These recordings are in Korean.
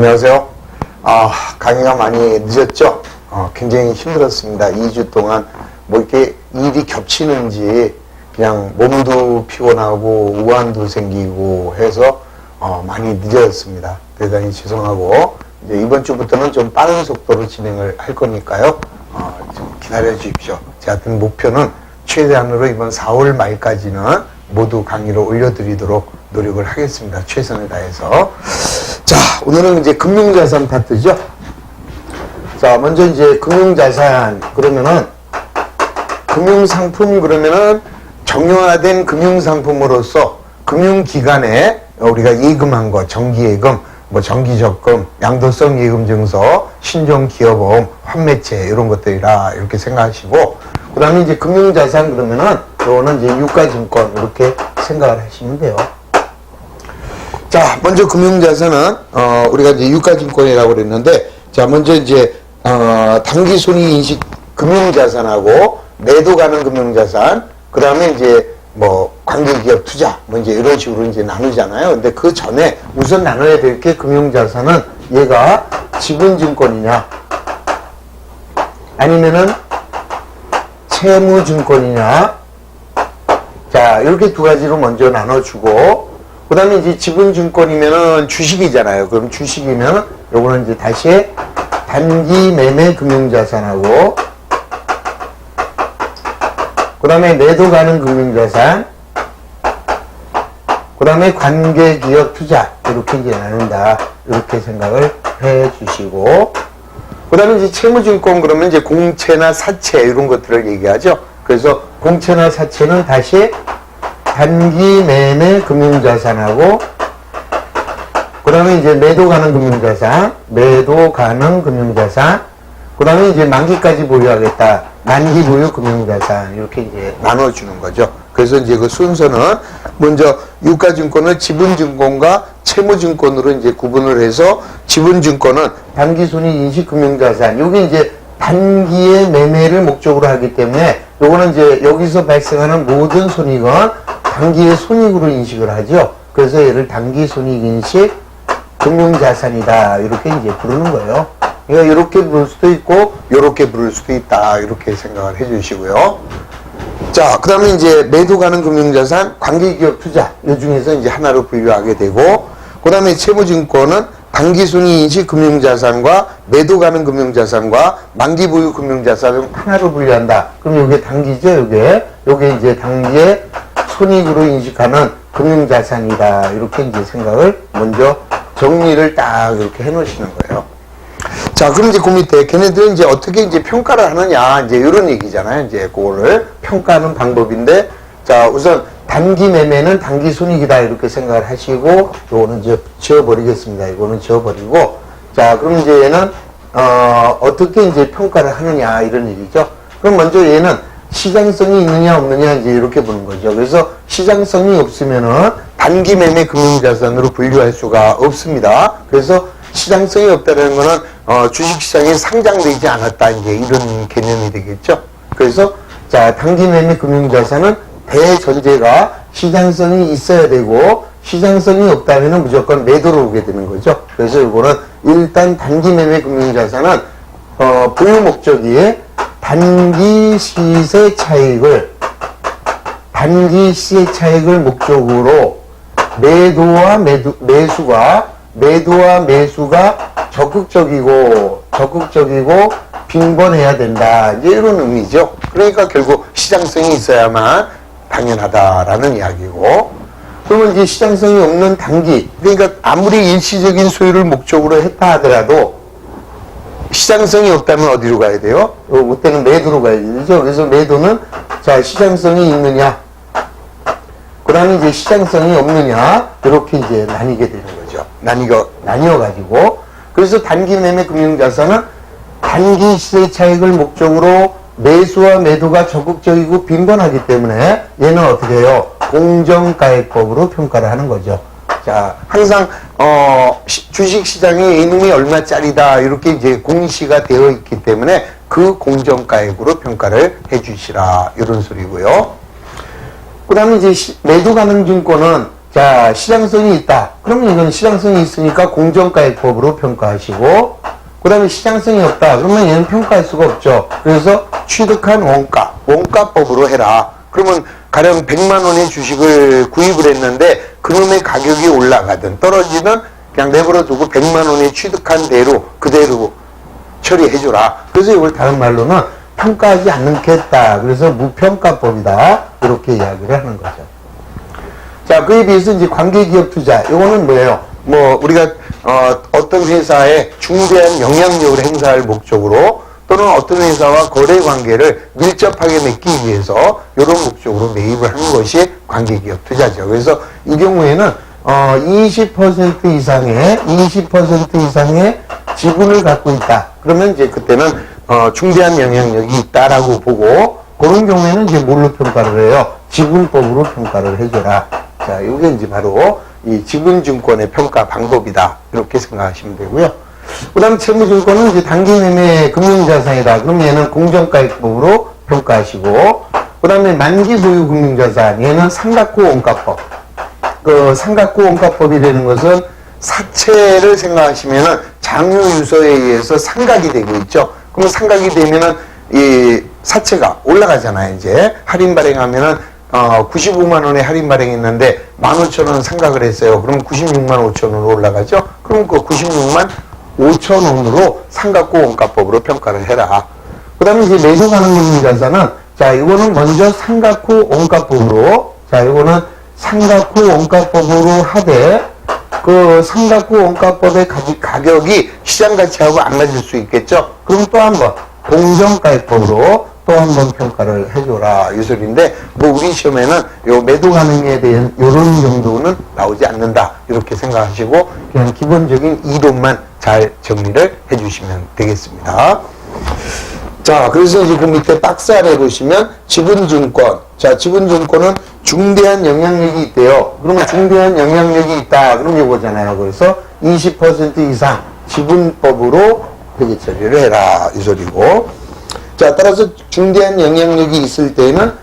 안녕하세요. 강의가 많이 늦었죠? 굉장히 힘들었습니다. 2주 동안 뭐 이렇게 일이 겹치는지 그냥 몸도 피곤하고 우환도 생기고 해서 많이 늦어졌습니다. 대단히 죄송하고 이제 이번 주부터는 좀 빠른 속도로 진행을 할 거니까요. 좀 기다려 주십시오. 제 같은 목표는 최대한으로 이번 4월 말까지는 모두 강의를 올려드리도록 노력을 하겠습니다. 최선을 다해서. 자, 오늘은 이제 금융자산 파트죠. 자, 먼저 이제 금융자산 그러면은 금융상품 그러면은 정형화된 금융상품으로서 금융기관에 우리가 예금한 거, 정기예금, 뭐 정기적금, 양도성 예금증서, 신종기여보험, 환매채 이런 것들이라 이렇게 생각하시고, 그 다음에 이제 금융자산 그러면은 요거는 이제 유가증권 이렇게 생각을 하시면 돼요. 자, 먼저 금융자산은 우리가 이제 유가증권이라고 그랬는데, 자, 먼저 이제 단기손익인식 금융자산하고 매도 가능 금융자산, 그 다음에 이제 뭐 관계기업 투자, 뭐 이제 이런 식으로 이제 나누잖아요. 근데 그 전에 우선 나눠야 될 게 금융자산은 얘가 지분증권이냐, 아니면은 채무증권이냐. 자, 이렇게 두 가지로 먼저 나눠주고, 그 다음에 이제 지분증권이면은 주식이잖아요. 그럼 주식이면 요거는 이제 다시 단기 매매 금융자산하고, 그 다음에 매도 가능 금융자산, 그 다음에 관계기업 투자, 이렇게 이제 나눈다. 이렇게 생각을 해 주시고, 그 다음에 이제 채무증권 그러면 이제 공채나 사채 이런 것들을 얘기하죠. 그래서 공채나 사채는 다시 단기 매매 금융자산하고, 그 다음에 이제 매도 가능 금융자산, 그 다음에 이제 만기까지 보유하겠다. 만기 보유 금융자산. 이렇게 이제 나눠주는 거죠. 그래서 이제 그 순서는 먼저 유가증권은 지분증권과 채무증권으로 이제 구분을 해서, 지분증권은 단기손익인식 금융자산. 요게 이제 단기의 매매를 목적으로 하기 때문에 요거는 이제 여기서 발생하는 모든 손익은 단기의 손익으로 인식을 하죠. 그래서 얘를 단기손익인식 금융자산이다. 이렇게 이제 부르는 거예요. 그러니까 이렇게 부를 수도 있고 이렇게 부를 수도 있다. 이렇게 생각을 해 주시고요. 자, 그 다음에 이제 매도 가능 금융자산, 관계기업 투자 이 중에서 이제 하나로 분류하게 되고, 그 다음에 채무증권은 단기손익인식 금융자산과 매도 가능 금융자산과 만기 보유 금융자산을 하나로 분류한다. 그럼 이게 단기죠, 요게 이제 단기의 손익으로 인식하는 금융자산이다. 이렇게 이제 생각을 먼저 정리를 딱 이렇게 해 놓으시는 거예요. 자, 그럼 이제 그 밑에 걔네들은 이제 어떻게 이제 평가를 하느냐, 이제 이런 얘기잖아요. 이제 그거를 평가하는 방법인데, 자, 우선 단기 매매는 단기 손익이다. 이렇게 생각을 하시고, 요거는 이제 지워버리겠습니다. 이거는 지워버리고, 자, 그럼 이제 얘는, 어떻게 이제 평가를 하느냐, 이런 얘기죠. 그럼 먼저 얘는 시장성이 있느냐, 없느냐, 이제 이렇게 보는 거죠. 그래서 시장성이 없으면은 단기 매매 금융자산으로 분류할 수가 없습니다. 그래서 시장성이 없다는 거는 주식시장에 상장되지 않았다, 이제 이런 개념이 되겠죠. 그래서 자, 단기 매매 금융자산은 대전제가 시장성이 있어야 되고, 시장성이 없다면 무조건 매도로 오게 되는 거죠. 그래서 이거는 일단 단기 매매 금융자산은 보유 목적이 단기 시세 차익을 목적으로 매도와 매수가 적극적이고 빈번해야 된다. 이제 이런 의미죠. 그러니까 결국 시장성이 있어야만 당연하다라는 이야기고, 그러면 이제 시장성이 없는 단기, 그러니까 아무리 일시적인 소유를 목적으로 했다 하더라도 시장성이 없다면 어디로 가야 돼요? 그때는 매도로 가야 되죠. 그래서 매도는 자, 시장성이 있느냐, 그 다음에 이제 시장성이 없느냐, 이렇게 이제 나뉘게 되는 거죠. 나뉘어가지고. 그래서 단기 매매 금융자산은 단기 시세 차익을 목적으로 매수와 매도가 적극적이고 빈번하기 때문에 얘는 어떻게 해요? 공정가액법으로 평가를 하는 거죠. 자, 항상 주식시장에 이놈이 얼마짜리다 이렇게 이제 공시가 되어 있기 때문에 그 공정가액으로 평가를 해 주시라, 이런 소리고요. 그 다음에 이제 매도 가능 증권은 자, 시장성이 있다. 그러면 이건 시장성이 있으니까 공정가액법으로 평가하시고, 그 다음에 시장성이 없다. 그러면 얘는 평가할 수가 없죠. 그래서 취득한 원가법으로 해라. 그러면 가령 100만 원의 주식을 구입을 했는데 그놈의 가격이 올라가든 떨어지든 그냥 내버려 두고 100만 원에 취득한 대로 그대로 처리해줘라. 그래서 이걸 다른 말로는 평가하지 않겠다. 그래서 무평가법이다. 이렇게 이야기를 하는 거죠. 자, 그에 비해서 이제 관계기업 투자. 이거는 뭐예요? 뭐 우리가 어떤 회사에 중대한 영향력을 행사할 목적으로 또는 어떤 회사와 거래 관계를 밀접하게 맺기 위해서 이런 목적으로 매입을 하는 것이 관계기업 투자죠. 그래서 이 경우에는 20% 이상의 지분을 갖고 있다. 그러면 이제 그때는 중대한 영향력이 있다라고 보고, 그런 경우에는 이제 뭘로 평가를 해요? 지분법으로 평가를 해줘라. 자, 이게 이제 바로 이 지분증권의 평가 방법이다. 이렇게 생각하시면 되고요. 그 다음 채무증권은 이제 단기매매 금융자산이다. 그럼 얘는 공정가액법으로 평가하시고, 그 다음에 만기 보유 금융자산, 얘는 삼각호 원가법. 그 삼각호 원가법이라는 것은 사채를 생각하시면은 장유유서에 의해서 상각이 되고 있죠. 그러면 상각이 되면은 이 사채가 올라가잖아요. 이제 할인 발행하면은 95만 원에 할인 발행했는데 15,000원 상각을 했어요. 그럼 96만 5천원으로 올라가죠. 그럼 그 96만 5천원으로 삼각호 원가법으로 평가를 해라. 그 다음에 이제 매수가능 금융자산은, 자, 이거는 먼저 삼각호 원가법으로, 자, 이거는 삼각호 원가법으로 하되, 그 삼각호 원가법의 가격이 시장 가치하고 안 맞을 수 있겠죠? 그럼 또 한 번, 공정가액법으로 또 한 번 평가를 해줘라. 이 소리인데, 뭐 우리 시험에는 요 매도 가능에 대한 요런 정도는 나오지 않는다. 이렇게 생각하시고, 그냥 기본적인 이론만 잘 정리를 해주시면 되겠습니다. 자, 그래서 이제 그 밑에 박스 안에 보시면 지분증권. 자, 지분증권은 중대한 영향력이 있대요. 그러면 중대한 영향력이 있다. 그럼 이거잖아요. 그래서 20% 이상 지분법으로 회계 처리를 해라. 이 소리고. 자, 따라서 중대한 영향력이 있을 때는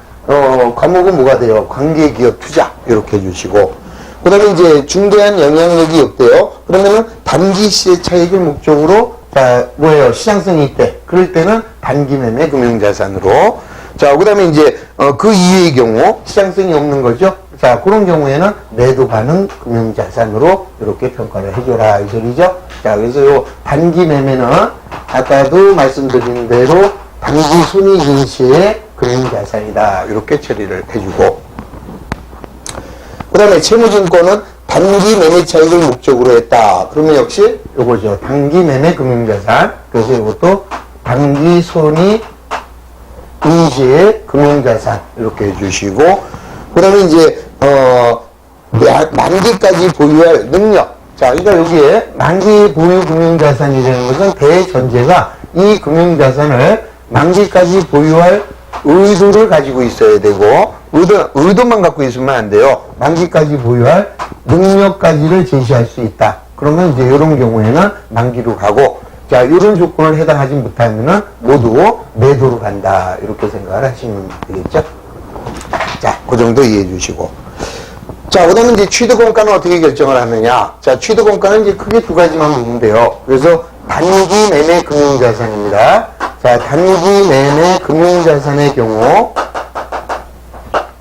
과목은 뭐가 돼요? 관계기업 투자. 이렇게 해주시고. 그 다음에 이제 중대한 영향력이 없대요. 그러면은 단기 시세 차익을 목적으로, 자, 뭐예요? 시장성이 있대. 그럴 때는 단기 매매 금융자산으로. 자, 그 다음에 이제, 그 이외의 경우, 시장성이 없는 거죠. 자, 그런 경우에는 매도 가능 금융자산으로 이렇게 평가를 해줘라. 이 소리죠. 자, 그래서 요 단기 매매는 아까도 말씀드린 대로 단기 손익 인시의 금융자산이다. 이렇게 처리를 해주고. 그 다음에 채무증권은 단기 매매 차익을 목적으로 했다. 그러면 역시 요거죠. 단기 매매 금융자산. 그래서 이것도 단기 손익 인시의 금융자산. 이렇게 해주시고. 그 다음에 이제, 만기까지 보유할 능력. 자, 그러니까 여기에 만기 보유 금융자산이라는 것은 대전제가 이 금융자산을 만기까지 보유할 의도를 가지고 있어야 되고, 의도만 갖고 있으면 안 돼요. 만기까지 보유할 능력까지를 제시할 수 있다. 그러면 이제 이런 경우에는 만기로 가고, 자, 이런 조건을 해당하지 못하면은 모두 매도로 간다. 이렇게 생각을 하시면 되겠죠. 자, 그 정도 이해해 주시고. 자, 그 다음에 이제 취득원가는 어떻게 결정을 하느냐. 자, 취득원가는 이제 크게 두 가지만 보면 돼요. 그래서 단기 매매 금융자산입니다. 자, 단기 매매 금융자산의 경우,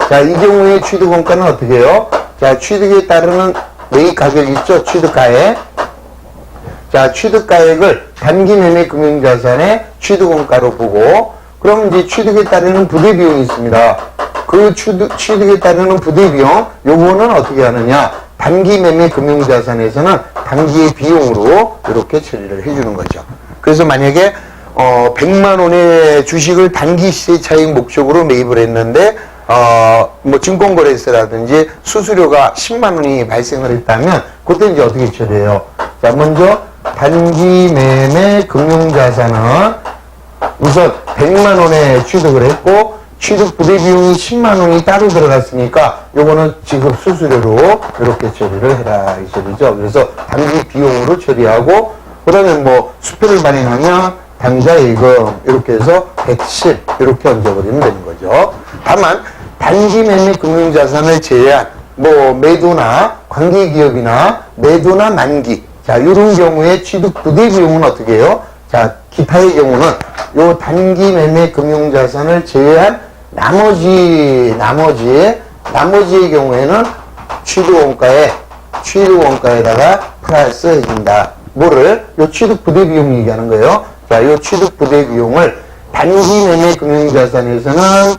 자, 이 경우에 취득원가는 어떻게 해요? 자, 취득에 따르는 매입 가격 있죠? 취득가액. 자, 취득가액을 단기 매매 금융자산의 취득원가로 보고, 그럼 이제 취득에 따르는 부대비용이 있습니다. 그 취득에 따르는 부대비용, 요거는 어떻게 하느냐? 단기 매매 금융자산에서는 단기의 비용으로 이렇게 처리를 해주는 거죠. 그래서 만약에 100만 원의 주식을 단기 시세 차익 목적으로 매입을 했는데, 뭐 증권거래세라든지 수수료가 10만 원이 발생을 했다면, 그때 이제 어떻게 처리해요? 자, 먼저 단기 매매 금융자산은 우선 100만 원에 취득을 했고, 취득 부대비용이 10만 원이 따로 들어갔으니까 요거는 지급 수수료로 이렇게 처리를 해라 이 소리죠. 그래서 단기 비용으로 처리하고, 그 다음에 뭐 수표를 발행하면 당좌 예금 이렇게 해서 110 이렇게 얹어버리면 되는 거죠. 다만 단기 매매 금융자산을 제외한 뭐 매도나 관계기업이나 매도나 만기. 자, 이런 경우에 취득 부대 비용은 어떻게 해요? 자, 기타의 경우는 요 단기 매매 금융자산을 제외한 나머지의 경우에는 취득원가에다가 플러스 해준다. 뭐를? 요 취득 부대 비용 얘기하는 거예요. 자, 요 취득 부대 비용을 단기 매매 금융자산에서는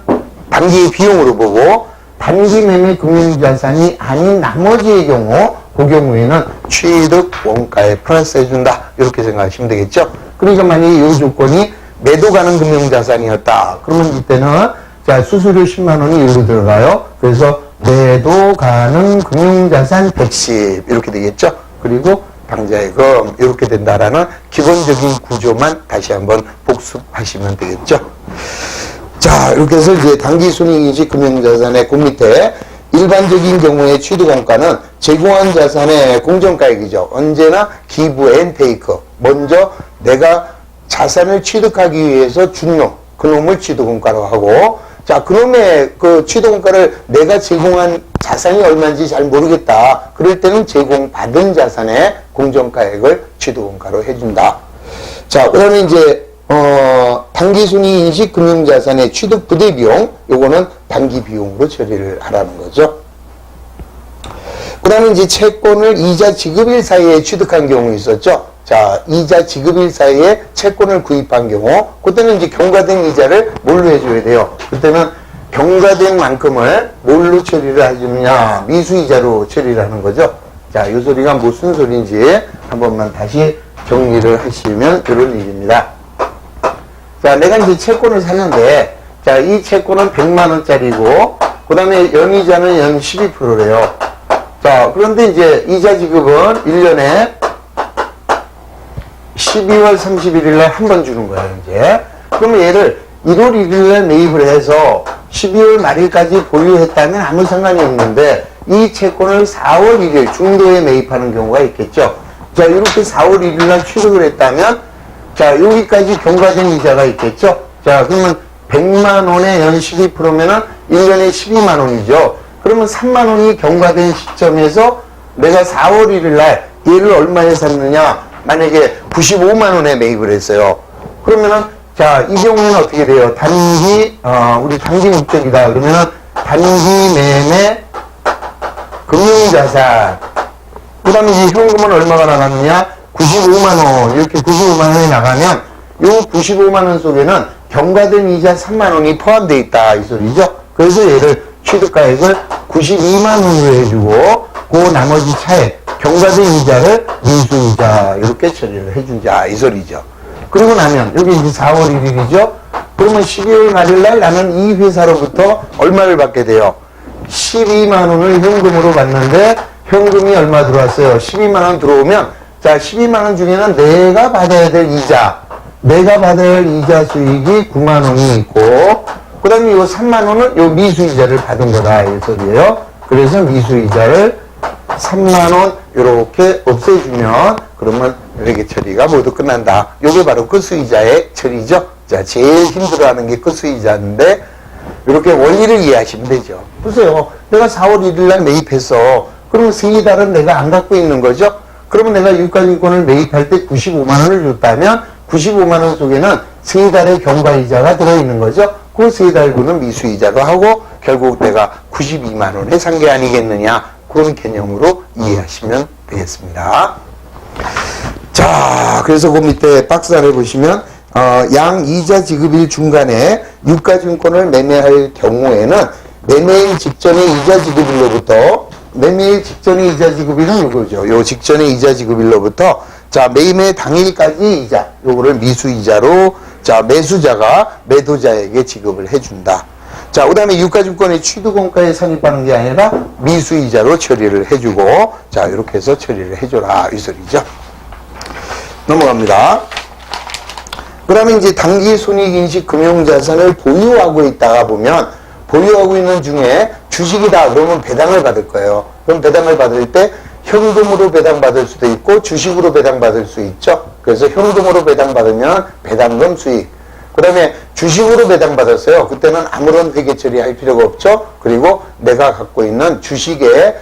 단기 비용으로 보고, 단기 매매 금융자산이 아닌 나머지의 경우, 그 경우에는 취득 원가에 플러스 해준다. 이렇게 생각하시면 되겠죠. 그러니까 만약에 이 조건이 매도 가능 금융자산이었다. 그러면 이때는 자, 수수료 10만 원이 여기로 들어가요. 그래서 매도 가능 금융자산 110 이렇게 되겠죠. 그리고 방자예금 이렇게 된다라는 기본적인 구조만 다시 한번 복습하시면 되겠죠. 자, 이렇게 해서 이제 단기 순이익인식 금융자산의 그 밑에 일반적인 경우에 취득원가는 제공한 자산의 공정가액이죠. 언제나 기브 앤 테이크. 먼저 내가 자산을 취득하기 위해서 준 놈, 그놈을 취득원가로 하고, 자, 그놈의 그 취득원가를 내가 제공한 자산이 얼마인지 잘 모르겠다. 그럴 때는 제공받은 자산의 공정가액을 취득원가로 해준다. 자, 그 다음에 이제 단기순이인식 금융자산의 취득 부대 비용, 요거는 단기 비용으로 처리를 하라는 거죠. 그 다음에 이제 채권을 이자 지급일 사이에 취득한 경우 있었죠. 자, 이자 지급일 사이에 채권을 구입한 경우, 그때는 이제 경과된 이자를 뭘로 해줘야 돼요? 그때는 경과된 만큼을 뭘로 처리를 해주느냐? 미수이자로 처리를 하는 거죠. 자, 이 소리가 무슨 소리인지 한 번만 다시 정리를 하시면 이런 얘기입니다. 자, 내가 이제 채권을 샀는데, 자, 이 채권은 100만 원짜리고, 그 다음에 연이자는 연 12%래요. 자, 그런데 이제 이자 지급은 1년에 12월 31일 날 한 번 주는 거예요, 이제. 그러면 얘를 1월 1일 날 매입을 해서 12월 말일까지 보유했다면 아무 상관이 없는데, 이 채권을 4월 1일 중도에 매입하는 경우가 있겠죠. 자, 이렇게 4월 1일 날 취득을 했다면, 자, 여기까지 경과된 이자가 있겠죠. 자, 그러면 100만 원에 연 12%면은 1년에 12만 원이죠. 그러면 3만 원이 경과된 시점에서 내가 4월 1일 날 얘를 얼마에 샀느냐? 만약에 95만 원에 매입을 했어요. 그러면은, 자, 이 경우에는 어떻게 돼요? 우리 단기 목적이다. 그러면은 단기 매매 금융자산. 그 다음에 이 현금은 얼마가 나갔느냐? 95만원. 이렇게 95만원이 나가면, 요 95만원 속에는 경과된 이자 3만원이 포함되어 있다. 이 소리죠. 그래서 얘를 취득가액을 92만원으로 해주고, 그 나머지 차액, 경과된 이자를 미수이자, 이렇게 처리를 해주자. 이 소리죠. 그리고 나면, 여기 이제 4월 1일이죠? 그러면 12월 말일날 나는 이 회사로부터 얼마를 받게 돼요? 12만원을 현금으로 받는데, 현금이 얼마 들어왔어요? 12만원 들어오면, 자, 12만원 중에는 내가 받아야 될 이자 수익이 9만원이 있고, 그 다음에 요 3만원은 요 미수이자를 받은 거다. 이 소리예요. 그래서 미수이자를 3만원 요렇게 없애주면, 그러면 이렇게 처리가 모두 끝난다. 요게 바로 끝수이자의 처리죠. 자, 제일 힘들어하는 게 끝수이자인데, 이렇게 원리를 이해하시면 되죠. 보세요. 내가 4월 1일 날 매입했어. 그러면 세 달은 내가 안 갖고 있는 거죠. 그러면 내가 유가증권을 매입할 때 95만 원을 줬다면 95만 원 속에는 세 달의 경과이자가 들어있는 거죠. 그 세 달분은 미수이자로 하고 결국 내가 92만 원에 산 게 아니겠느냐. 그런 개념으로 이해하시면 되겠습니다. 자, 그래서 그 밑에 박스 안에 보시면 양 이자 지급일 중간에 유가증권을 매매할 경우에는 매매일 직전의 이자 지급일로부터 매매일 직전의 이자 지급일은 이거죠. 요 직전의 이자 지급일로부터 자, 매매 당일까지 이자 요거를 미수이자로 자, 매수자가 매도자에게 지급을 해준다. 자, 그 다음에 유가증권의 취득원가에 산입하는 게 아니라 미수이자로 처리를 해주고 자, 이렇게 해서 처리를 해줘라 이 소리죠. 넘어갑니다. 그 다음에 이제 단기 손익인식 금융자산을 보유하고 있다가 보면 보유하고 있는 중에 주식이다 그러면 배당을 받을 거예요. 그럼 배당을 받을 때 현금으로 배당받을 수도 있고 주식으로 배당받을 수 있죠. 그래서 현금으로 배당받으면 배당금 수익, 그 다음에 주식으로 배당받았어요. 그때는 아무런 회계 처리할 필요가 없죠. 그리고 내가 갖고 있는 주식의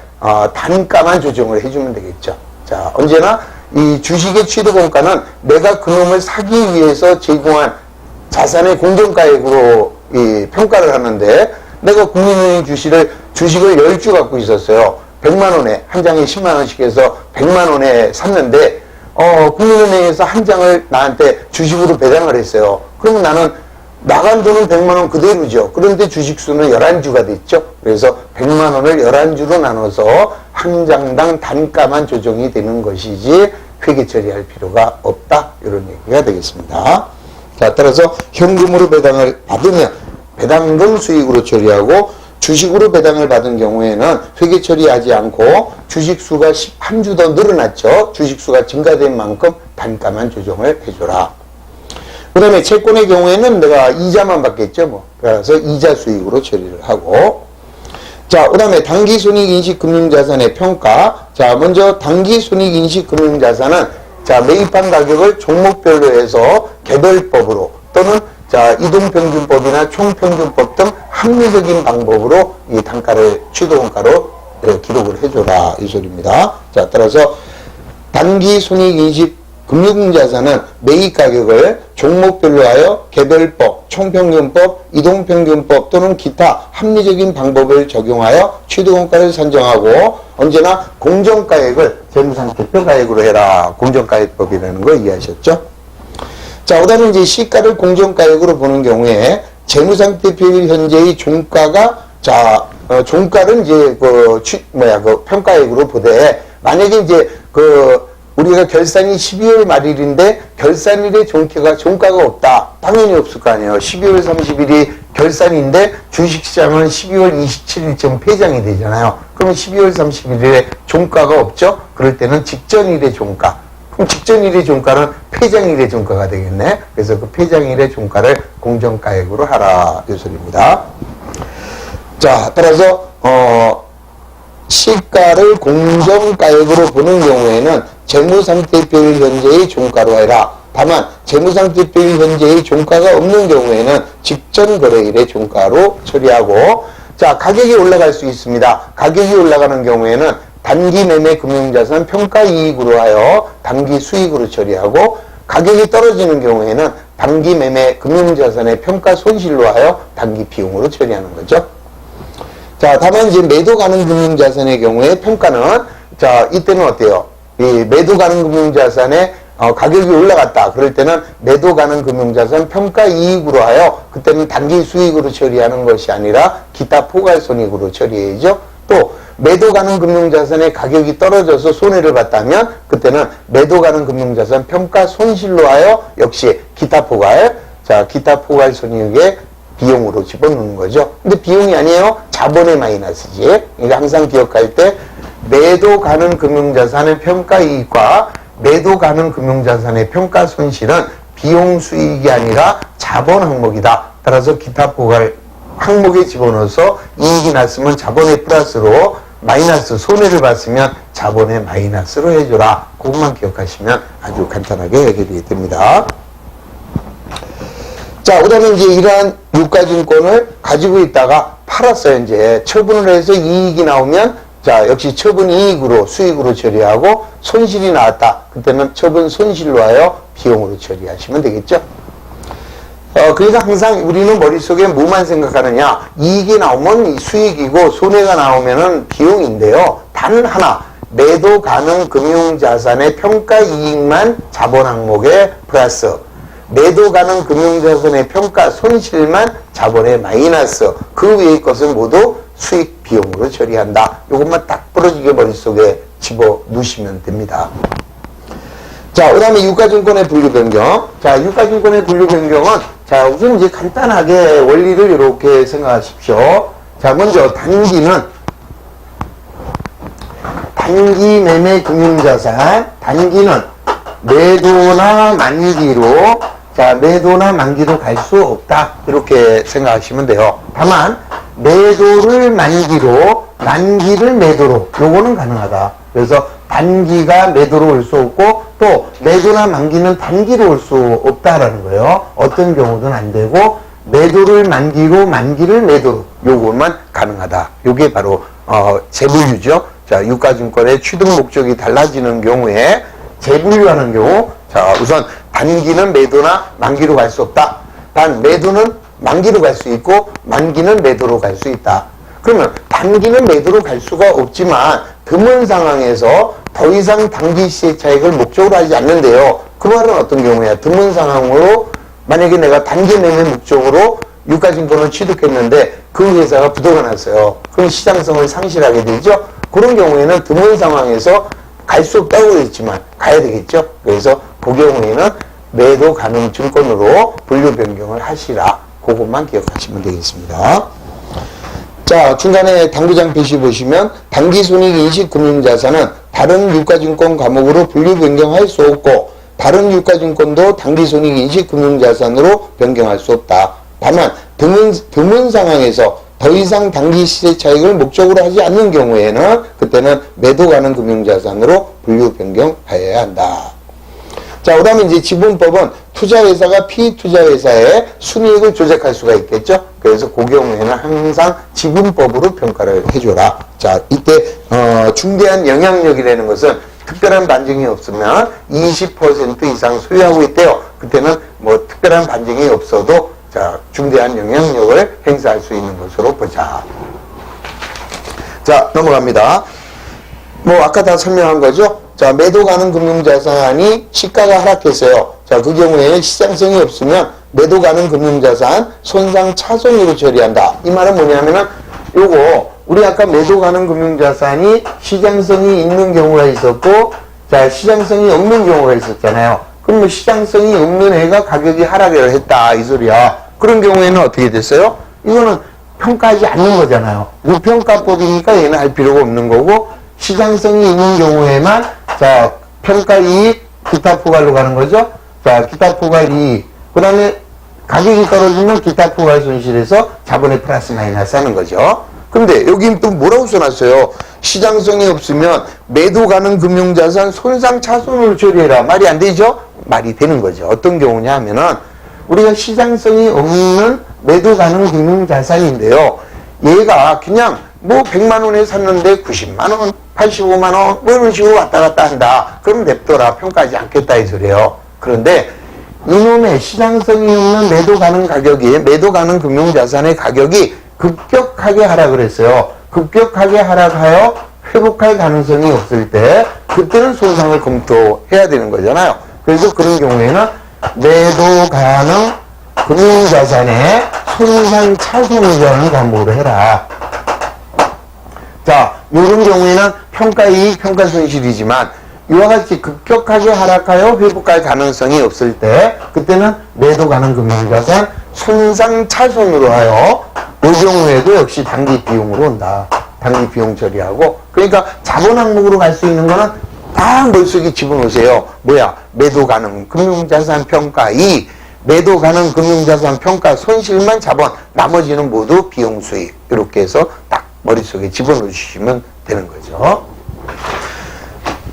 단가만 조정을 해주면 되겠죠. 자, 언제나 이 주식의 취득원가는 내가 그놈을 사기 위해서 제공한 자산의 공정가액으로 평가를 하는데, 내가 국민은행 주식을 10주 갖고 있었어요. 100만 원에, 한 장에 10만 원씩 해서 100만 원에 샀는데, 국민은행에서 한 장을 나한테 주식으로 배당을 했어요. 그러면 나는 나간 돈은 100만 원 그대로죠. 그런데 주식 수는 11주가 됐죠. 그래서 100만 원을 11주로 나눠서 한 장당 단가만 조정이 되는 것이지 회계 처리할 필요가 없다. 이런 얘기가 되겠습니다. 자, 따라서 현금으로 배당을 받으면 배당금 수익으로 처리하고, 주식으로 배당을 받은 경우에는 회계 처리하지 않고 주식 수가 1주 더 늘어났죠. 주식 수가 증가된 만큼 단가만 조정을 해줘라. 그 다음에 채권의 경우에는 내가 이자만 받겠죠. 뭐. 그래서 이자 수익으로 처리를 하고. 자, 그 다음에 단기손익인식 금융자산의 평가. 자, 먼저 단기손익인식 금융자산은 자, 매입한 가격을 종목별로 해서 개별법으로 또는 자, 이동평균법이나 총평균법 등 합리적인 방법으로 이 단가를 취득원가로 기록을 해줘라. 이 소리입니다. 자, 따라서 단기손익인식 금융자산은 매입 가격을 종목별로 하여 개별법, 총평균법, 이동평균법 또는 기타 합리적인 방법을 적용하여 취득원가를 산정하고, 언제나 공정가액을 재무상태표가액으로 해라. 공정가액법이라는 거 이해하셨죠? 자, 그 다음에 이제 시가를 공정가액으로 보는 경우에 재무상태표일 현재의 종가가, 자, 종가를 이제 그 평가액으로 보되, 만약에 이제 우리가 결산이 12월 말일인데 결산일에 종가가 없다. 당연히 없을 거 아니에요. 12월 30일이 결산인데 주식시장은 12월 27일쯤 폐장이 되잖아요. 그러면 12월 30일에 종가가 없죠? 그럴 때는 직전일의 종가. 그럼 직전일의 종가는 폐장일의 종가가 되겠네. 그래서 그 폐장일의 종가를 공정가액으로 하라. 이 소리입니다. 자, 따라서 시가를 공정가액으로 보는 경우에는 재무상태표일 현재의 종가로 해라. 다만 재무상태표일 현재의 종가가 없는 경우에는 직전 거래일의 종가로 처리하고, 자, 가격이 올라갈 수 있습니다. 가격이 올라가는 경우에는 단기 매매 금융자산 평가이익으로 하여 단기 수익으로 처리하고, 가격이 떨어지는 경우에는 단기 매매 금융자산의 평가 손실로 하여 단기 비용으로 처리하는 거죠. 자, 다만 이제 매도 가능 금융자산의 경우에 평가는, 자, 이때는 어때요? 이 매도 가능 금융자산의 가격이 올라갔다. 그럴 때는 매도 가능 금융자산 평가이익으로 하여 그때는 단기 수익으로 처리하는 것이 아니라 기타 포괄손익으로 처리해야죠. 또 매도 가능 금융자산의 가격이 떨어져서 손해를 봤다면 그때는 매도 가능 금융자산 평가 손실로 하여 역시 기타 포괄, 자, 기타 포괄손익의 비용으로 집어넣는 거죠. 근데 비용이 아니에요. 자본의 마이너스지. 그러니까 항상 기억할 때 매도 가능 금융자산의 평가이익과 매도 가능 금융자산의 평가 손실은 비용 수익이 아니라 자본 항목이다. 따라서 기타 포괄 항목에 집어넣어서 이익이 났으면 자본의 플러스로, 마이너스 손해를 봤으면 자본의 마이너스로 해줘라. 그것만 기억하시면 아주 간단하게 해결이 됩니다. 자, 그 다음에 이제 이러한 유가증권을 가지고 있다가 팔았어요. 이제 처분을 해서 이익이 나오면, 자, 역시 처분 이익으로 수익으로 처리하고, 손실이 나왔다. 그때는 처분 손실로 하여 비용으로 처리하시면 되겠죠. 그래서 항상 우리는 머릿속에 뭐만 생각하느냐. 이익이 나오면 수익이고 손해가 나오면은 비용인데요. 단 하나, 매도 가능 금융자산의 평가 이익만 자본 항목에 플러스, 매도 가능 금융자산의 평가 손실만 자본의 마이너스, 그 외의 것은 모두 수익 비용으로 처리한다. 이것만 딱 부러지게 머릿속에 집어 넣으시면 됩니다. 자, 그 다음에 유가증권의 분류 변경. 자, 유가증권의 분류 변경은, 자, 우선 이제 간단하게 원리를 이렇게 생각하십시오. 자, 먼저 단기는 단기 매매 금융자산, 단기는 매도나 만기로, 자, 매도나 만기로 갈 수 없다. 이렇게 생각하시면 돼요. 다만 매도를 만기로, 만기를 매도로, 요거는 가능하다. 그래서 단기가 매도로 올 수 없고 또 매도나 만기는 단기로 올 수 없다라는 거예요. 어떤 경우든 안 되고 매도를 만기로 만기를 매도로 요것만 가능하다. 요게 바로 재분류죠. 자, 유가증권의 취득 목적이 달라지는 경우에 재분류하는 경우 자, 우선 단기는 매도나 만기로 갈 수 없다. 단 매도는 만기로 갈 수 있고 만기는 매도로 갈 수 있다. 그러면 단기는 매도로 갈 수가 없지만 드문 상황에서 더 이상 단기 시세 차익을 목적으로 하지 않는데요. 그 말은 어떤 경우야? 드문 상황으로 만약에 내가 단기 매매 목적으로 유가증권을 취득했는데 그 회사가 부도가 났어요. 그럼 시장성을 상실하게 되죠. 그런 경우에는 드문 상황에서 갈 수 없다고 했지만 가야 되겠죠. 그래서 그 경우에는 매도 가능 증권으로 분류 변경을 하시라. 그것만 기억하시면 되겠습니다. 자, 중간에 당구장 표시 보시면 단기손익인식 금융자산은 다른 유가증권 과목으로 분류 변경할 수 없고 다른 유가증권도 단기손익인식 금융자산으로 변경할 수 없다. 다만 드문 상황에서 더 이상 단기 시세 차익을 목적으로 하지 않는 경우에는 그때는 매도 가능 금융자산으로 분류 변경하여야 한다. 자, 그 다음에 이제 지분법은 투자회사가 피투자회사의 순이익을 조작할 수가 있겠죠. 그래서 그 경우에는 항상 지분법으로 평가를 해줘라. 자, 이때 중대한 영향력이라는 것은 특별한 반증이 없으면 20% 이상 소유하고 있대요. 그때는 뭐 특별한 반증이 없어도 자, 중대한 영향력을 행사할 수 있는 것으로 보자. 자, 넘어갑니다. 뭐 아까 다 설명한 거죠. 자, 매도 가능 금융자산이 시가가 하락했어요. 자, 그 경우에는 시장성이 없으면 매도 가능 금융자산 손상 차손으로 처리한다. 이 말은 뭐냐면은 요거 우리 아까 매도 가능 금융자산이 시장성이 있는 경우가 있었고 자, 시장성이 없는 경우가 있었잖아요. 그럼 뭐 시장성이 없는 애가 가격이 하락을 했다 이 소리야. 그런 경우에는 어떻게 됐어요? 이거는 평가하지 않는 거잖아요. 무평가법이니까 얘는 할 필요가 없는 거고 시장성이 있는 경우에만 자, 평가이익 기타 포괄로 가는 거죠. 자, 기타 포괄이익 그 다음에 가격이 떨어지면 기타 포괄 손실에서 자본의 플러스 마이너스 하는 거죠. 근데 여기 또 뭐라고 써놨어요? 시장성이 없으면 매도 가능 금융자산 손상 차손으로 처리해라. 말이 안 되죠? 말이 되는 거죠. 어떤 경우냐 하면은 우리가 시장성이 없는 매도 가능 금융자산인데요. 얘가 그냥 뭐 100만 원에 샀는데 90만 원, 85만 원, 뭐 이런 식으로 왔다 갔다 한다. 그럼 냅둬라. 평가하지 않겠다 이 소리예요. 그런데 이놈의 시장성이 없는 매도 가능 가격이, 매도 가능 금융자산의 가격이 급격하게 하락을 했어요. 급격하게 하락하여 회복할 가능성이 없을 때 그때는 손상을 검토해야 되는 거잖아요. 그래서 그런 경우에는 매도 가능 금융자산의 손상 차손이라는 과목으로 해라. 자, 이런 경우에는 평가이익, 평가손실이지만 이와 같이 급격하게 하락하여 회복할 가능성이 없을 때 그때는 매도 가능 금융자산 손상 차손으로 하여 이 경우에도 역시 단기 비용으로 온다. 단기 비용 처리하고 그러니까 자본 항목으로 갈 수 있는 거는 딱 머릿속에 집어넣으세요. 뭐야? 매도 가능 금융자산 평가이익, 매도 가능 금융자산 평가 손실만 자본, 나머지는 모두 비용 수익. 이렇게 해서 딱 머릿속에 집어넣으시면 되는 거죠.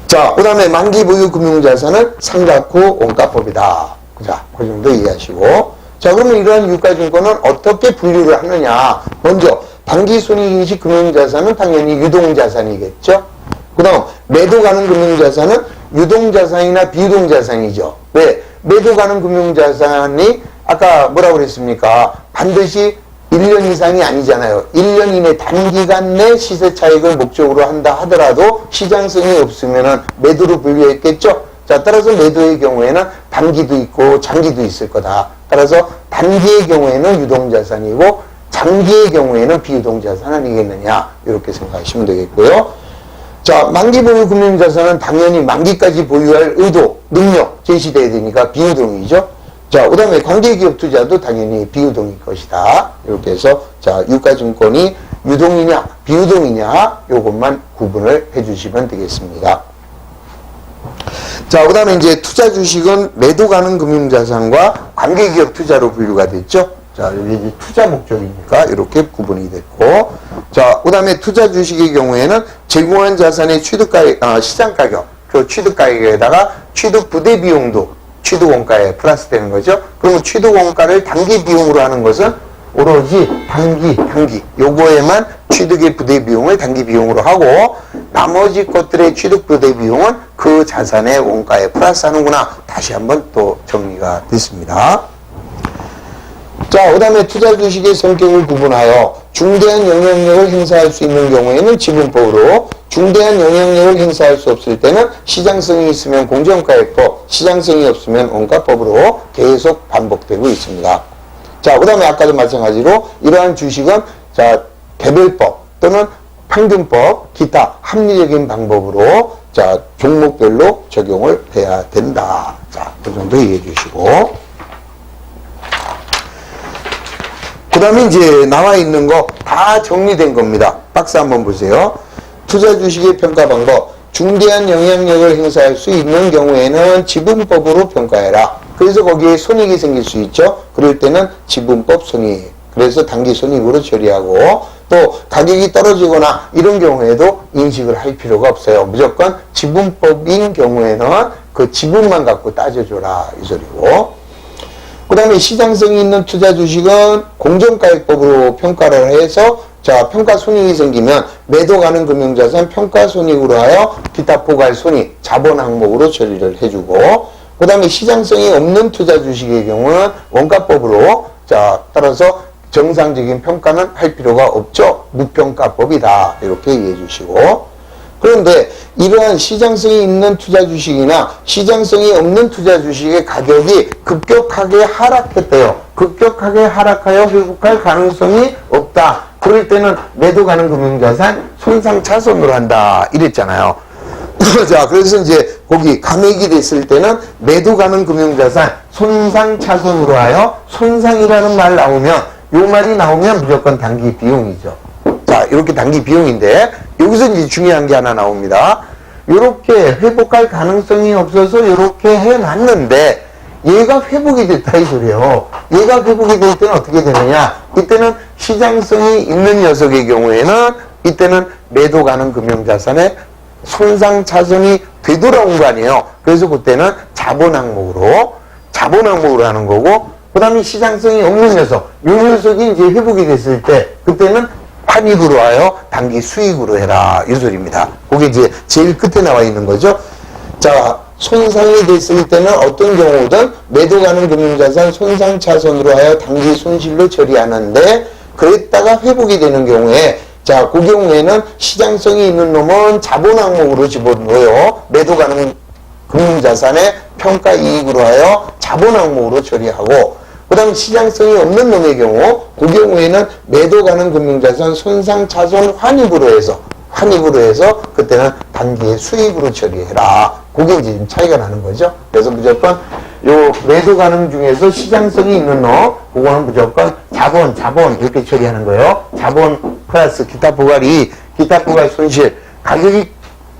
자, 그 다음에 만기 보유 금융자산은 상각 후 원가법이다. 자, 그 정도 이해하시고. 자, 그러면 이러한 유가증권은 어떻게 분류를 하느냐. 먼저, 단기 손익인식 금융자산은 당연히 유동자산이겠죠. 그 다음, 매도 가능 금융자산은 유동자산이나 비유동자산이죠. 왜? 매도 가능 금융자산이 아까 뭐라고 그랬습니까? 반드시 1년 이상이 아니잖아요. 1년 이내 단기간 내 시세 차익을 목적으로 한다 하더라도 시장성이 없으면은 매도로 분류했겠죠? 자, 따라서 매도의 경우에는 단기도 있고 장기도 있을 거다. 따라서 단기의 경우에는 유동자산이고 장기의 경우에는 비유동자산 아니겠느냐. 이렇게 생각하시면 되겠고요. 자, 만기 보유 금융자산은 당연히 만기까지 보유할 의도, 능력 제시돼야 되니까 비유동이죠. 자, 그 다음에 관계기업 투자도 당연히 비유동일 것이다. 이렇게 해서, 자, 유가증권이 유동이냐, 비유동이냐, 요것만 구분을 해주시면 되겠습니다. 자, 그 다음에 이제 투자 주식은 매도 가능 금융자산과 관계기업 투자로 분류가 됐죠. 자, 여기 이제 투자 목적이니까 이렇게 구분이 됐고. 자, 그 다음에 투자 주식의 경우에는 제공한 자산의 시장 가격, 그 취득 가격에다가 취득 부대 비용도 취득 원가에 플러스 되는 거죠. 그러면 취득 원가를 단기 비용으로 하는 것은 오로지 단기 요거에만 취득의 부대 비용을 단기 비용으로 하고 나머지 것들의 취득 부대 비용은 그 자산의 원가에 플러스 하는구나. 다시 한번 또 정리가 됐습니다. 자, 그 다음에 투자 주식의 성격을 구분하여 중대한 영향력을 행사할 수 있는 경우에는 지분법으로, 중대한 영향력을 행사할 수 없을 때는 시장성이 있으면 공정가액법, 시장성이 없으면 원가법으로 계속 반복되고 있습니다. 자, 그 다음에 아까도 마찬가지로 이러한 주식은 자, 개별법 또는 평균법, 기타 합리적인 방법으로 자, 종목별로 적용을 해야 된다. 자, 그 정도 이해해 주시고. 그 다음에 이제 나와 있는 거 다 정리된 겁니다. 박스 한번 보세요. 투자 주식의 평가 방법. 중대한 영향력을 행사할 수 있는 경우에는 지분법으로 평가해라. 그래서 거기에 손익이 생길 수 있죠. 그럴 때는 지분법 손익. 그래서 단기 손익으로 처리하고, 또 가격이 떨어지거나 이런 경우에도 인식을 할 필요가 없어요. 무조건 지분법인 경우에는 그 지분만 갖고 따져줘라 이 소리고. 그 다음에 시장성이 있는 투자 주식은 공정가액법으로 평가를 해서 자, 평가 손익이 생기면 매도 가는 금융자산 평가 손익으로 하여 기타 포괄 손익, 자본 항목으로 처리를 해주고, 그 다음에 시장성이 없는 투자 주식의 경우는 원가법으로 자, 따라서 정상적인 평가는 할 필요가 없죠. 무평가법이다. 이렇게 이해해 주시고. 그런데 이러한 시장성이 있는 투자 주식이나 시장성이 없는 투자 주식의 가격이 급격하게 하락했대요. 급격하게 하락하여 회복할 가능성이 없다. 그럴 때는 매도 가는 금융자산 손상차손으로 한다. 이랬잖아요. 자, 그래서 이제 거기 감액이 됐을 때는 매도 가는 금융자산 손상차손으로 하여 손상이라는 말 나오면 요 말이 나오면 무조건 단기 비용이죠. 자, 이렇게 단기 비용인데 여기서 이제 중요한 게 하나 나옵니다. 이렇게 회복할 가능성이 없어서 이렇게 해놨는데 얘가 회복이 됐다 이 소리예요. 얘가 회복이 될 때는 어떻게 되느냐? 이때는 시장성이 있는 녀석의 경우에는 이때는 매도 가는 금융자산의 손상차손이 되돌아온 거 아니에요. 그래서 그때는 자본 항목으로 하는 거고, 그 다음에 시장성이 없는 녀석, 이 녀석이 이제 회복이 됐을 때 그때는 환입으로 하여 단기 수익으로 해라 이 소리입니다. 그게 이제 제일 끝에 나와 있는 거죠. 자, 손상이 됐을 때는 어떤 경우든 매도 가는 금융자산 손상차손으로 하여 단기 손실로 처리하는데, 그랬다가 회복이 되는 경우에 자, 그 경우에는 시장성이 있는 놈은 자본 항목으로 집어넣어요. 매도 가는 금융자산의 평가이익으로 하여 자본 항목으로 처리하고, 그 다음 시장성이 없는 놈의 경우, 그 경우에는 매도 가는 금융자산 손상차손 환입으로 해서 그때는 단기의 수익으로 처리해라. 그게 이제 차이가 나는 거죠. 그래서 무조건 요 매도 가능 중에서 시장성이 있는 놈, 그거는 무조건 자본 이렇게 처리하는 거예요. 자본 플러스 기타 포괄 손실, 가격이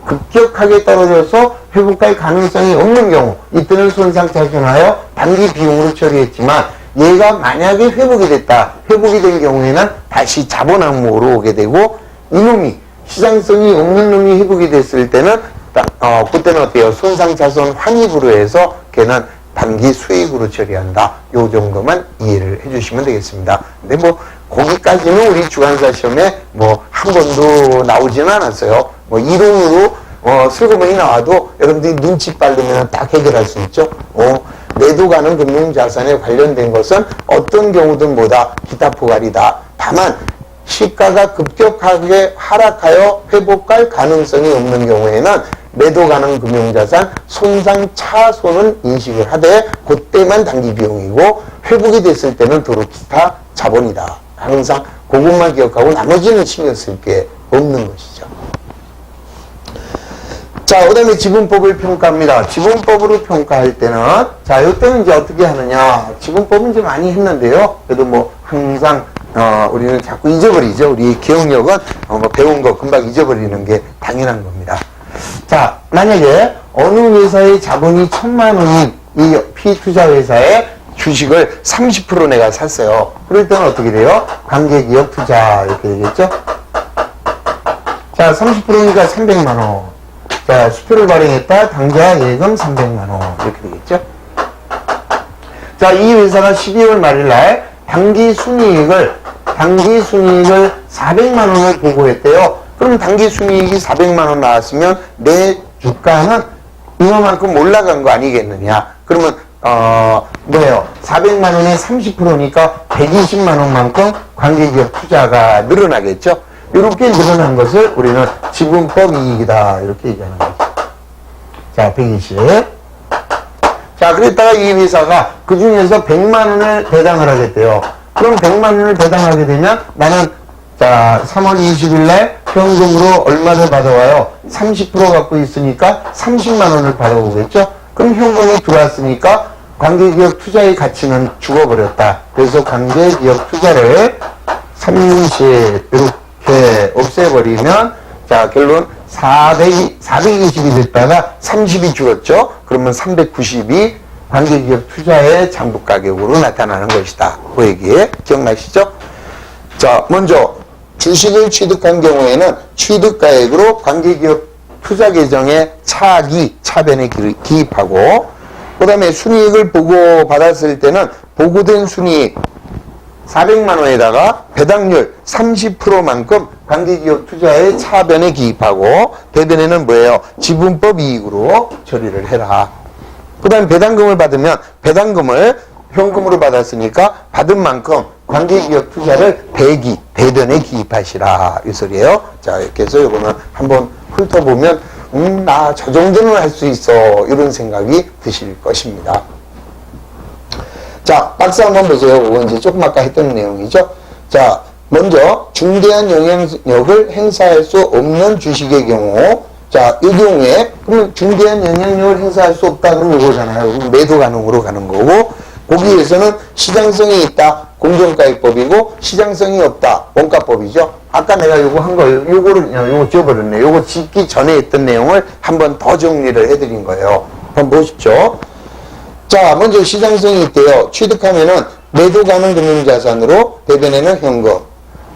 급격하게 떨어져서 회복할 가능성이 없는 경우, 이때는 손상차손하여 단기 비용으로 처리했지만, 얘가 만약에 회복이 된 경우에는 다시 자본 항목으로 오게 되고, 이놈이 시장성이 없는 놈이 회복이 됐을 때는 그때는 어때요? 손상차손 환입으로 해서 걔는 단기 수익으로 처리한다. 요 정도만 이해를 해주시면 되겠습니다. 근데 뭐 거기까지는 우리 주관사 시험에 뭐 한 번도 나오지는 않았어요. 뭐 이론으로 슬그머니 나와도 여러분들이 눈치 빠르면 딱 해결할 수 있죠. 매도 가는 금융자산에 관련된 것은 어떤 경우든 뭐다? 기타 포괄이다. 다만 시가가 급격하게 하락하여 회복할 가능성이 없는 경우에는 매도 가능 금융자산 손상차손은 인식을 하되 그때만 단기 비용이고, 회복이 됐을 때는 도로 기타 자본이다. 항상 그것만 기억하고 나머지는 신경 쓸 게 없는 것이죠. 자, 그 다음에 지분법을 평가합니다. 지분법으로 평가할 때는, 자, 이때는 이제 어떻게 하느냐. 지분법은 이제 많이 했는데요. 그래도 뭐, 항상, 우리는 자꾸 잊어버리죠. 우리 기억력은, 배운 거 금방 잊어버리는 게 당연한 겁니다. 자, 만약에 어느 회사의 자본이 1,000만 원인 이 P투자 회사의 주식을 30% 내가 샀어요. 그럴 때는 어떻게 돼요? 관계기업 투자 이렇게 되겠죠? 자, 30%니까 300만 원. 자, 수표를 발행했다. 당좌 예금 300만 원 이렇게 되겠죠? 자, 이 회사가 12월 말일 날 당기 순이익을 400만 원을 보고했대요. 그럼 당기 순이익이 400만 원 나왔으면 내 주가는 이만큼 올라간 거 아니겠느냐? 그러면 뭐예요? 400만 원에 30%니까 120만 원만큼 관계기업 투자가 늘어나겠죠? 이렇게 늘어난 것을 우리는 지분법 이익이다 이렇게 얘기하는 거죠. 자, 120. 자, 그랬다가 이 회사가 그 중에서 100만 원을 배당을 하겠대요. 그럼 100만 원을 배당하게 되면 나는 자, 3월 20일 날 현금으로 얼마를 받아와요? 30% 갖고 있으니까 30만 원을 받아오겠죠? 그럼 현금이 들어왔으니까 관계기업 투자의 가치는 죽어버렸다. 그래서 관계기업 투자를 30 이렇게 없애버리면 자, 결론 420이 됐다가 30이 줄었죠? 그러면 390이 관계기업 투자의 장부가격으로 나타나는 것이다. 그 얘기 기억나시죠? 자, 먼저 주식을 취득한 경우에는 취득가액으로 관계기업 투자 계정에 차변에 기입하고 그 다음에 순이익을 보고받았을 때는 보고된 순이익 400만 원에다가 배당률 30%만큼 관계기업 투자의 차변에 기입하고 대변에는 뭐예요? 지분법 이익으로 처리를 해라. 그 다음에 배당금을 받으면 배당금을 현금으로 받았으니까 받은 만큼 관계기업 투자를 대변에 기입하시라 이 소리예요. 자, 이렇게 해서 이거는 한번 훑어보면 나 저 정도는 할 수 있어 이런 생각이 드실 것입니다. 자, 박스 한번 보세요. 이건 이제 조금 아까 했던 내용이죠. 자, 먼저 중대한 영향력을 행사할 수 없는 주식의 경우, 자, 이 경우에 그러면 중대한 영향력을 행사할 수 없다 그러면 이거잖아요. 매도 가능으로 가는 거고, 거기에서는 시장성이 있다 공정가액법이고 시장성이 없다 원가법이죠. 아까 내가 요거 한 거 요거 지워버렸네. 요거 짓기 전에 했던 내용을 한번 더 정리를 해드린 거예요. 한번 보십시오. 자, 먼저 시장성이 있대요. 취득하면은 매도 가능 금융자산으로 대변에는 현금.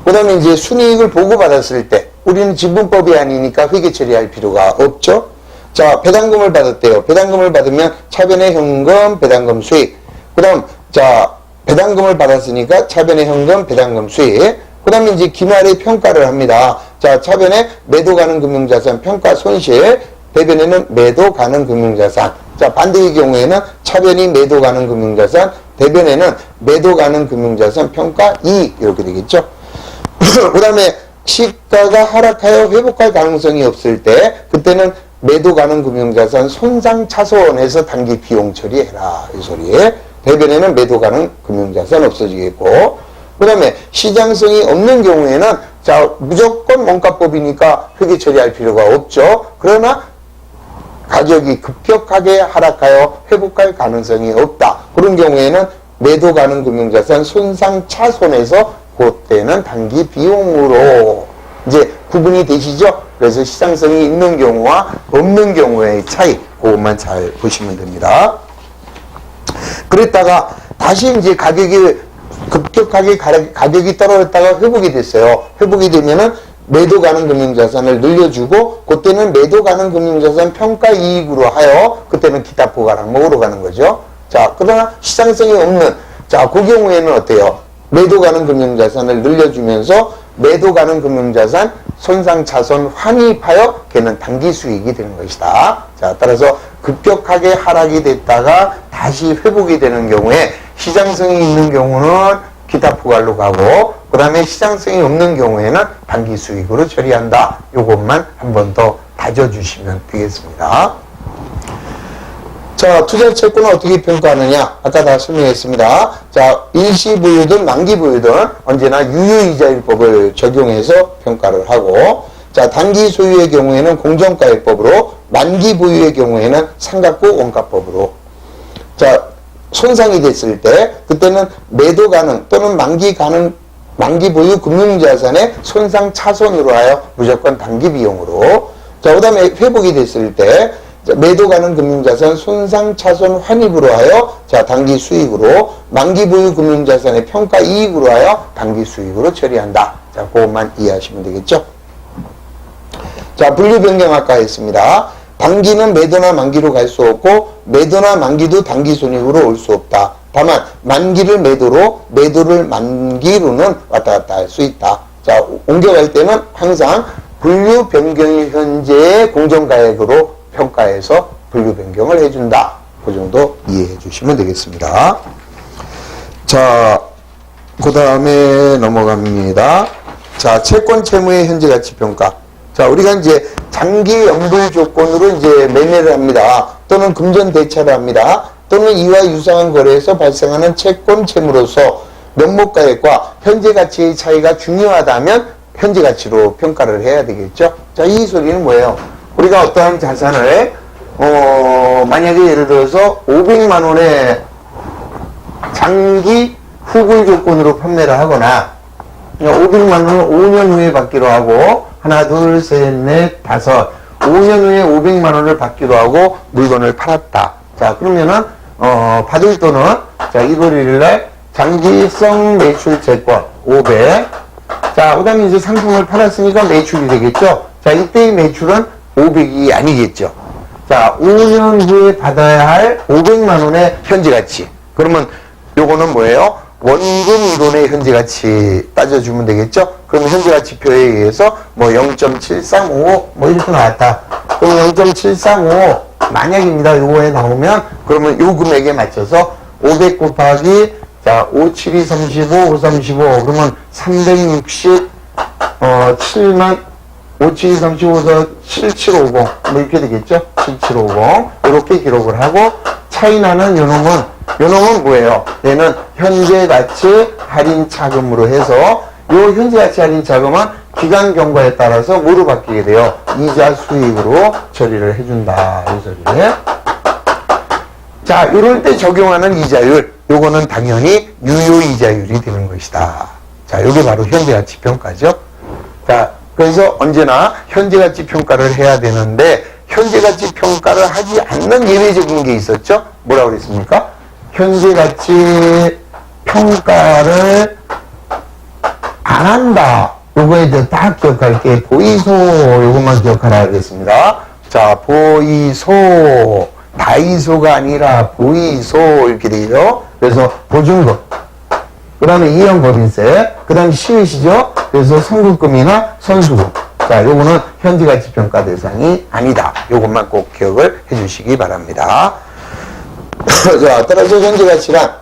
그 다음에 이제 순이익을 보고받았을 때 우리는 지분법이 아니니까 회계 처리할 필요가 없죠. 자, 배당금을 받았대요. 배당금을 받으면 차변의 현금, 배당금 수익. 그 다음, 자, 배당금을 받았으니까 차변의 현금, 배당금 수익. 그 다음에 이제 기말에 평가를 합니다. 자, 차변에 매도 가능 금융자산 평가 손실, 대변에는 매도 가능 금융자산. 자, 반대의 경우에는 차변이 매도 가능 금융자산, 대변에는 매도 가능 금융자산 평가 이익 이렇게 되겠죠. 그 다음에 시가가 하락하여 회복할 가능성이 없을 때 그때는 매도 가능 금융자산 손상 차손해서 단기 비용 처리해라 이 소리에 대변에는 매도 가능 금융자산 없어지겠고 그 다음에 시장성이 없는 경우에는 자 무조건 원가법이니까 회계 처리할 필요가 없죠. 그러나 가격이 급격하게 하락하여 회복할 가능성이 없다. 그런 경우에는 매도 가능 금융자산 손상 차손해서 그때는 단기 비용으로 이제 구분이 되시죠? 그래서 시장성이 있는 경우와 없는 경우의 차이 그것만 잘 보시면 됩니다. 그랬다가 다시 이제 가격이 급격하게 가격이 떨어졌다가 회복이 됐어요. 회복이 되면은 매도 가능 금융자산을 늘려주고 그때는 매도 가능 금융자산 평가 이익으로 하여 그때는 기타 포괄 항목으로 가는 거죠. 자, 그러나 시장성이 없는 자, 그 경우에는 어때요? 매도 가능 금융자산을 늘려주면서 매도 가능 금융자산 손상 차손 환입하여 걔는 단기 수익이 되는 것이다. 자, 따라서 급격하게 하락이 됐다가 다시 회복이 되는 경우에 시장성이 있는 경우는 기타 포괄로 가고 그 다음에 시장성이 없는 경우에는 단기 수익으로 처리한다. 요것만 한 번 더 다져주시면 되겠습니다. 자, 투자채권은 어떻게 평가하느냐? 아까 다 설명했습니다. 자, 일시보유든 만기보유든 언제나 유효이자율법을 적용해서 평가를 하고 자, 단기 소유의 경우에는 공정가액법으로 만기보유의 경우에는 삼각구 원가법으로 자, 손상이 됐을 때 그때는 매도 가능 또는 만기 보유 금융자산의 손상 차손으로 하여 무조건 단기 비용으로 자, 그 다음에 회복이 됐을 때 자, 매도 가는 금융자산 손상 차손 환입으로 하여 자 단기 수익으로 만기 보유 금융자산의 평가 이익으로 하여 단기 수익으로 처리한다. 자 그것만 이해하시면 되겠죠. 자 분류 변경 아까 했습니다. 단기는 매도나 만기로 갈 수 없고 매도나 만기도 단기 손익으로 올 수 없다. 다만 만기를 매도로 매도를 만기로는 왔다 갔다 할 수 있다. 자 옮겨갈 때는 항상 분류 변경이 현재의 공정가액으로 평가해서 분류 변경을 해준다. 그 정도 이해해 주시면 되겠습니다. 자, 그 다음에 넘어갑니다. 자, 채권 채무의 현재 가치 평가. 자, 우리가 이제 장기 연불 조건으로 이제 매매를 합니다. 또는 금전 대차를 합니다. 또는 이와 유사한 거래에서 발생하는 채권 채무로서 명목가액과 현재 가치의 차이가 중요하다면 현재 가치로 평가를 해야 되겠죠. 자, 이 소리는 뭐예요? 우리가 어떠한 자산을 만약에 예를 들어서 500만 원의 장기 후불 조건으로 판매를 하거나 500만 원을 5년 후에 받기로 하고 하나 둘 셋 넷 다섯 5년 후에 500만 원을 받기로 하고 물건을 팔았다. 자 그러면은 받을 돈은 자 1월 1일날 장기성 매출 채권 500. 자 그 다음에 이제 상품을 팔았으니까 매출이 되겠죠. 자 이때의 매출은 500이 아니겠죠. 자 5년 후에 받아야 할 500만 원의 현재 가치. 그러면 요거는 뭐예요? 원금 이론의 현재 가치 따져주면 되겠죠? 그러면 현재 가치표에 의해서 뭐 0.735 뭐 이렇게 나왔다. 그럼 0.735 만약입니다. 요거에 나오면 그러면 요 금액에 맞춰서 500 곱하기 자 5, 7, 2, 35, 5, 35 그러면 360 7만 5, 7, 2, 35, 7750 뭐 이렇게 되겠죠? 7750 이렇게 기록을 하고 차이나는 요놈은 뭐예요? 얘는 현재 가치 할인 차금으로 해서 요 현재 가치 할인 차금은 기간 경과에 따라서 뭐로 바뀌게 돼요? 이자 수익으로 처리를 해준다. 이 소리네. 자, 이럴 때 적용하는 이자율, 요거는 당연히 유효 이자율이 되는 것이다. 자, 요게 바로 현재 가치 평가죠. 자, 그래서 언제나 현재 가치 평가를 해야 되는데 현재 가치 평가를 하지 않는 예외적인 게 있었죠? 뭐라고 그랬습니까? 현재 가치 평가를 안 한다. 요거에 대해 딱 기억할게. 보이소. 요것만 기억하라 하겠습니다. 자, 보이소. 다이소가 아니라 보이소. 이렇게 되죠. 그래서 보증금. 그 다음에 이연법인세. 그 다음에 시의시죠. 그래서 선급금이나 선수금. 자, 요거는 현재 가치 평가 대상이 아니다. 요것만 꼭 기억을 해 주시기 바랍니다. 자, 따라서 현재 가치란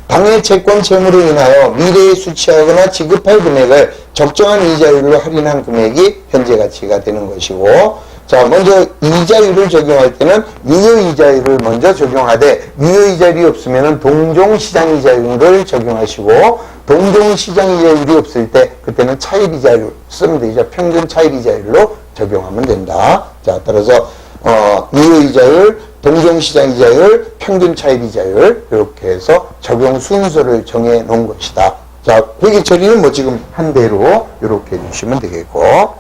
당해 채권 채무로 인하여 미래에 수취하거나 지급할 금액을 적정한 이자율로 할인한 금액이 현재 가치가 되는 것이고, 자, 먼저 이자율을 적용할 때는 유효 이자율을 먼저 적용하되 유효 이자율이 없으면 동종 시장 이자율을 적용하시고, 동종 시장 이자율이 없을 때 그때는 차입 이자율 쓰면 되죠. 평균 차입 이자율로 적용하면 된다. 자, 따라서 유효 이자율, 동종시장 이자율, 평균 차입 이자율 이렇게 해서 적용 순서를 정해 놓은 것이다. 자, 회계 처리는 뭐 지금 한 대로 이렇게 해주시면 되겠고,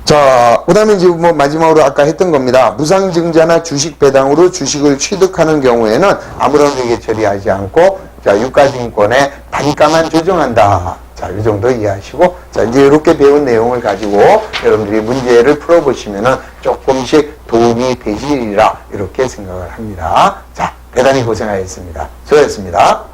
자, 그 다음에 이제 뭐 마지막으로 아까 했던 겁니다. 무상증자나 주식 배당으로 주식을 취득하는 경우에는 아무런 회계 처리하지 않고 자, 유가증권의 단가만 조정한다. 자, 이 정도 이해하시고, 자, 이제 이렇게 배운 내용을 가지고 여러분들이 문제를 풀어보시면은 조금씩 도움이 되시리라, 이렇게 생각을 합니다. 자, 대단히 고생하셨습니다. 수고하셨습니다.